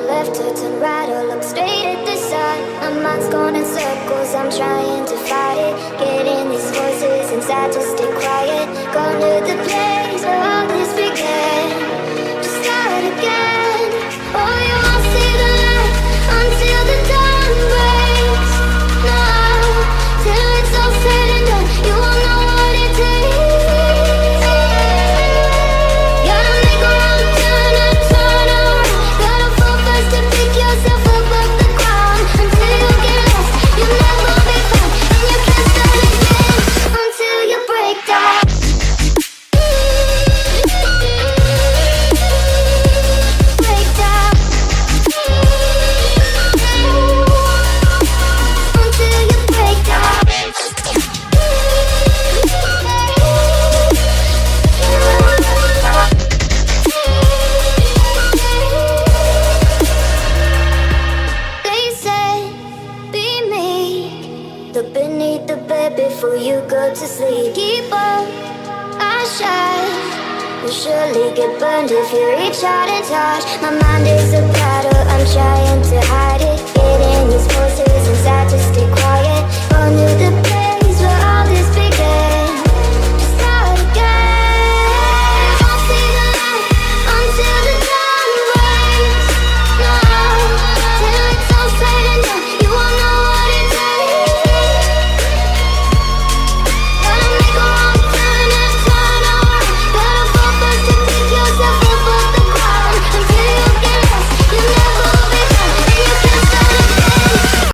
left or turn right or look straight at the sun. My mind's going in circles, I'm trying to fight it. Getting these voices inside to stay quiet. Going to the place where all this began. To start again. Oh, you won't see the light until the dawn breaks. No, till it's all said and done, you won't know what it takes. Gotta make a wrong turn and turn around. Gotta fall fast to pick yourself up off the ground. Until you get lost, you'll never be found. And you can't start again until you break down. Break down. Until you break down. They said, be me. Look beneath the bed before you go to sleep. Keep on, I shine. You'll surely get burned if you reach out and touch. My mind is a